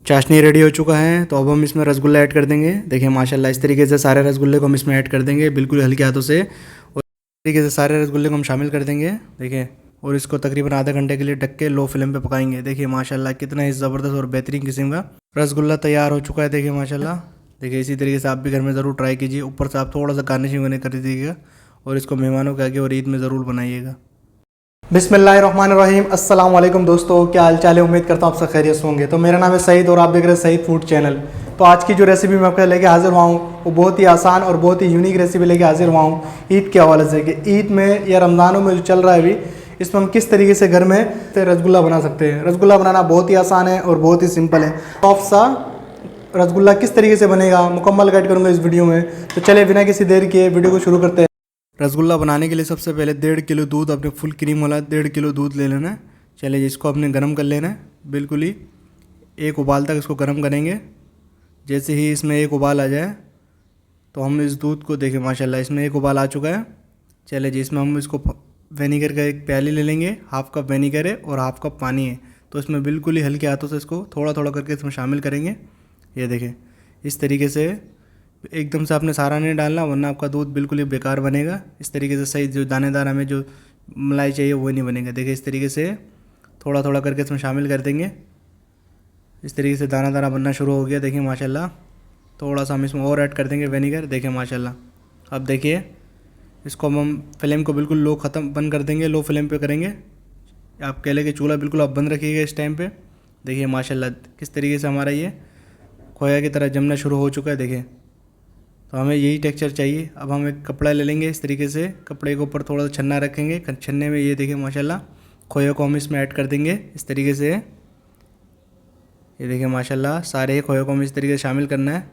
चाशनी रेडी हो चुका है, तो अब हम इसमें रसगुल्ला ऐड कर देंगे। देखिए माशाल्लाह इस तरीके से सारे रसगुल्ले को हम इसमें ऐड कर देंगे बिल्कुल हल्के हाथों से, और इस तरीके से सारे रसगुल्ले को हम शामिल कर देंगे। देखिए, और इसको तकरीबन आधा घंटे के लिए ढक के लो फ्लेम पे पकाएंगे। देखिए माशाल्लाह कितना ही ज़बरदस्त और बेहतरीन किस्म का रसगुल्ला तैयार हो चुका है। देखिए माशाल्लाह, देखिए इसी तरीके से आप भी घर में ज़रूर ट्राई कीजिए। ऊपर से आप थोड़ा सा गार्निशिंग कर दीजिएगा और इसको मेहमानों के आगे और ईद में ज़रूर बनाइएगा। बिस्मिल्लाहिर्रहमानिर्रहीम। अस्सलाम वालेकुम दोस्तों, क्या हाल चाल है? उम्मीद करता हूँ आप सब खैरियत से होंगे। तो मेरा नाम है सईद और आप देख रहे हैं सईद फूड चैनल। तो आज की जो रेसिपी मैं आपके लेके हाजिर हुआ हूँ वो बहुत ही आसान और बहुत ही यूनिक रेसिपी लेके हाजिर हुआ हूँ ईद के हवाले से, कि ईद में या रमज़ानों में जो चल रहा है अभी, इसमें हम किस तरीके से घर में रसगुल्ला बना सकते हैं। रसगुल्ला बनाना बहुत ही आसान है और बहुत ही सिंपल है। सॉफ्ट सा रसगुल्ला किस तरीके से बनेगा मुकम्मल गाइड करूँगा इस वीडियो में। तो चलिए बिना किसी देर के वीडियो को शुरू करते हैं। रसगुल्ला बनाने के लिए सबसे पहले 1.5 किलो दूध, अपने फुल क्रीम वाला 1.5 किलो दूध ले लेना है। चलिए इसको अपने गर्म कर लेना है, बिल्कुल ही एक उबाल तक इसको गर्म करेंगे। जैसे ही इसमें एक उबाल आ जाए तो हम इस दूध को, देखिए माशाल्लाह इसमें एक उबाल आ चुका है। चलिए जी, इसमें हम इसको वेनीगर का एक प्याली ले लेंगे। हाफ़ कप वेनीगर है और हाफ़ कप पानी है, तो इसमें बिल्कुल ही हल्के हाथों से इसको थोड़ा थोड़ा करके इसमें शामिल करेंगे। ये देखें, इस तरीके से एकदम से आपने सारा नहीं डालना, वरना आपका दूध बिल्कुल ही बेकार बनेगा। इस तरीके से सही जो दानेदार हमें जो मलाई चाहिए वो नहीं बनेगा। देखिए इस तरीके से थोड़ा थोड़ा करके इसमें शामिल कर देंगे। इस तरीके से दाना दाना बनना शुरू हो गया। देखिए माशाल्लाह, थोड़ा सा हम इसमें और ऐड कर देंगे वेनीगर। देखिए माशाल्लाह, अब देखिए इसको हम फ्लेम को बिल्कुल लो ख़त्म बंद कर देंगे, लो फ्लेम पे करेंगे। आप कह लें कि चूल्हा बिल्कुल आप बंद रखिएगा इस टाइम पे। देखिए माशाल्लाह किस तरीके से हमारा ये खोया की तरह जमना शुरू हो चुका है। देखिए, तो हमें यही टेक्सचर चाहिए। अब हम एक कपड़ा ले लेंगे, इस तरीके से कपड़े के ऊपर थोड़ा सा छन्ना रखेंगे। छन्ने में ये देखिए माशाल्लाह खोए को हम इसमें ऐड कर देंगे इस तरीके से। ये देखिए माशाल्लाह सारे खोए को हम इस तरीके से शामिल करना है।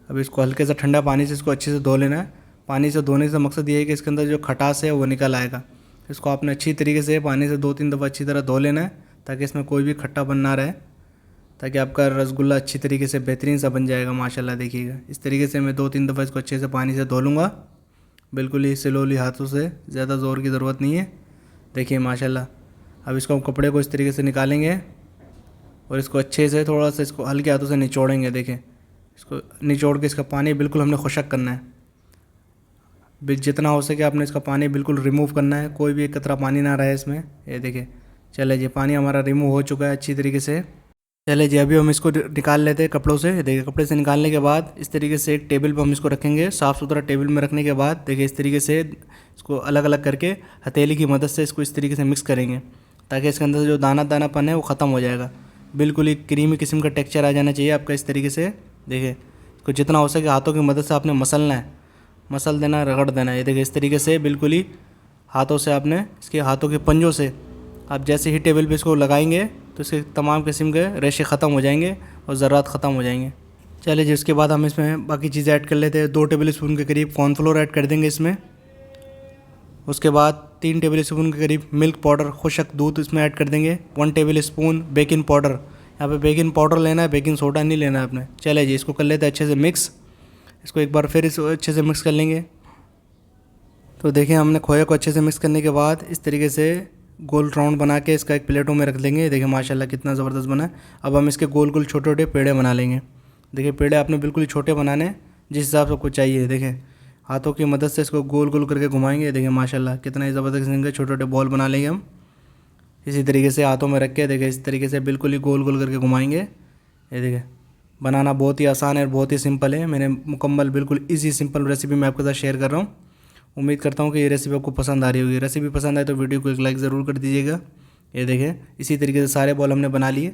अब इसको हल्के से ठंडा पानी से इसको अच्छे से धो लेना है। पानी से धोने से मकसद ये है कि इसके अंदर जो खटास है वो निकल आएगा। इसको आपने अच्छी तरीके से पानी से 2-3 दफ़ा अच्छी तरह धो लेना है, ताकि इसमें कोई भी खट्टापन ना रहे, ताकि आपका रसगुल्ला अच्छी तरीके से बेहतरीन सा बन जाएगा। माशाल्लाह देखिएगा इस तरीके से मैं 2-3 दफ़ा इसको अच्छे से पानी से धो लूँगा, बिल्कुल ही स्लोली हाथों से, ज़्यादा ज़ोर की ज़रूरत नहीं है। देखिए माशाल्लाह, अब इसको हम कपड़े को इस तरीके से निकालेंगे और इसको अच्छे से थोड़ा सा इसको हल्के हाथों से निचोड़ेंगे। देखें, इसको निचोड़ के इसका पानी बिल्कुल हमने खुशक करना है। जितना हो सके आपने इसका पानी बिल्कुल रिमूव करना है, कोई भी एक कतरा पानी ना रहे इसमें। ये देखिए, चले जी पानी हमारा रिमूव हो चुका है अच्छी तरीके से। चले जी, अभी हम इसको निकाल लेते हैं कपड़ों से। देखिए कपड़े से निकालने के बाद इस तरीके से एक टेबल पर हम इसको रखेंगे। साफ़ सुथरा टेबल में रखने के बाद देखिए इस तरीके से इसको अलग अलग करके हथेली की मदद से इसको इस तरीके से मिक्स करेंगे, ताकि इसके अंदर जो दाना दानापन है वो ख़त्म हो जाएगा। बिल्कुल ही क्रीमी किस्म का टेक्सचर आ जाना चाहिए आपका इस तरीके से। देखिए इसको जितना हो सके हाथों की मदद से आपने मसलना है, मसल देना, रगड़ देना है। ये देखिए इस तरीके से बिल्कुल ही हाथों से आपने, इसके हाथों के पंजों से आप जैसे ही टेबल पे इसको लगाएंगे तो इसके तमाम किस्म के रेशे ख़त्म हो जाएंगे और ज़रात ख़त्म हो जाएंगे। चलिए जी, उसके बाद हम इसमें बाकी चीज़ें ऐड कर लेते हैं। 2 टेबल स्पून के करीब कॉर्नफ्लोर ऐड कर देंगे इसमें। उसके बाद 3 टेबल स्पून के करीब मिल्क पाउडर, खुशक दूध इसमें ऐड कर देंगे। 1 टेबल स्पून बेकिंग पाउडर, यहाँ पे बेकिंग पाउडर लेना है, बेकिंग सोडा नहीं लेना है आपने। चलिए जी, इसको कर लेते हैं अच्छे से मिक्स। इसको एक बार फिर इसको अच्छे से मिक्स कर लेंगे। तो देखिए हमने खोया को अच्छे से मिक्स करने के बाद इस तरीके से गोल राउंड बना के इसका एक प्लेटों में रख देंगे। देखिए माशाल्लाह कितना ज़बरदस्त बना है। अब हम इसके गोल गोल छोटे छोटे पेड़े बना लेंगे। देखिए पेड़े आपने बिल्कुल ही छोटे बनाने हैं, जिस हिसाब से आपको चाहिए। देखें हाथों की मदद से इसको गोल गोल करके घुमाएंगे। देखिए माशाल्लाह कितना ही ज़बरदस्त किस्म के छोटे छोटे बॉल बना लेंगे हम। इसी तरीके से हाथों में रख के देखिए इस तरीके से बिल्कुल ही गोल गोल करके घुमाएंगे। ये देखिए बनाना बहुत ही आसान है और बहुत ही सिंपल है। मैंने मुकम्मल बिल्कुल ईजी सिंपल रेसिपी मैं आपके साथ शेयर कर रहा हूँ। उम्मीद करता हूँ कि ये रेसिपी आपको पसंद आ रही होगी। रेसिपी पसंद आए तो वीडियो को एक लाइक ज़रूर कर दीजिएगा। ये देखें इसी तरीके से सारे बॉल हमने बना लिए।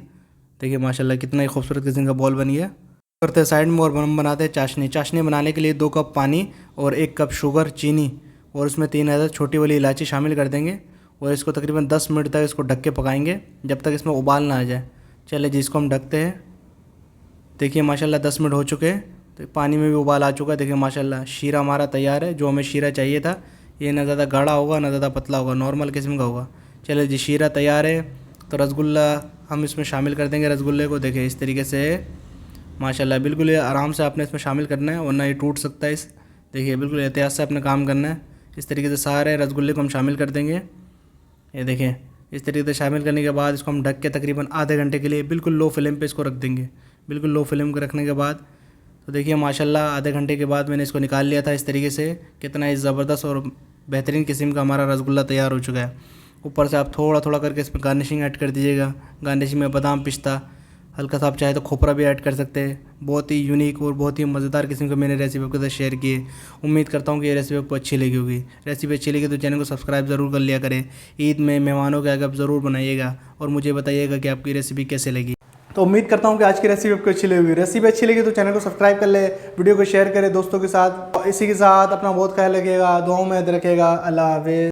देखिए माशाल्लाह कितना ही खूबसूरत किस्म का बॉल बन गया। करते हैं साइड में, और हम बनाते हैं चाशनी। चाशनी बनाने के लिए 2 कप पानी और 1 कप शुगर, चीनी, और उसमें 3 अदद छोटी वाली इलायची शामिल कर देंगे। और इसको तकरीबन 10 मिनट तक इसको ढक के पकाएंगे, जब तक इसमें उबाल ना आ जाए। चलिए जी, इसको हम ढकते हैं। देखिए माशाल्लाह 10 मिनट हो चुके हैं, तो पानी में भी उबाल आ चुका है। देखिए माशाल्लाह शीरा हमारा तैयार है, जो हमें शीरा चाहिए था। ये ना ज़्यादा गाढ़ा होगा ना ज़्यादा पतला होगा, नॉर्मल किस्म का होगा। चलिए जी, शीरा तैयार है। तो रसगुल्ला हम इसमें शामिल कर देंगे। रसगुल्ले को देखिए इस तरीके से माशाल्लाह बिल्कुल आराम से आपने इसमें शामिल करना है, वरना ये टूट सकता है। इस देखिए बिल्कुल एहतियात से अपने काम करना है। इस तरीके से सारे रसगुल्ले को हम शामिल कर देंगे। ये देखें इस तरीके से शामिल करने के बाद इसको हम ढक के तकरीबन आधे घंटे के लिए बिल्कुल लो फ्लेम पे इसको रख देंगे। बिल्कुल लो फ्लेम पे रखने के बाद तो देखिए माशाल्लाह आधे घंटे के बाद मैंने इसको निकाल लिया था इस तरीके से। कितना ही ज़बरदस्त और बेहतरीन किस्म का हमारा रसगुल्ला तैयार हो चुका है। ऊपर से आप थोड़ा थोड़ा करके इसमें गार्निशिंग ऐड कर दीजिएगा। गार्निशिंग में बादाम, पिस्ता, हल्का सा आप चाहे तो खोपरा भी ऐड कर सकते हैं। बहुत ही यूनिक और बहुत ही मज़ेदार किस्म का मैंने रेसिपी आपके साथ शेयर की है। उम्मीद करता हूँ कि ये रेसिपी आपको अच्छी लगी होगी। रेसिपी अच्छी लगी तो चैनल को सब्सक्राइब ज़रूर कर लिया करें। ईद में मेहमानों के आगे आप ज़रूर बनाइएगा और मुझे बताइएगा कि आपकी रेसिपी कैसे लगी। तो उम्मीद करता हूँ कि आज की रेसिपी आपको अच्छी लगी होगी। रेसिपी अच्छी लगी तो चैनल को सब्सक्राइब कर ले, वीडियो को शेयर करें दोस्तों के साथ। इसी के साथ अपना बहुत ख्याल रखिएगा, दुआओं में याद रखिएगा। अल्लाह हाफिज़।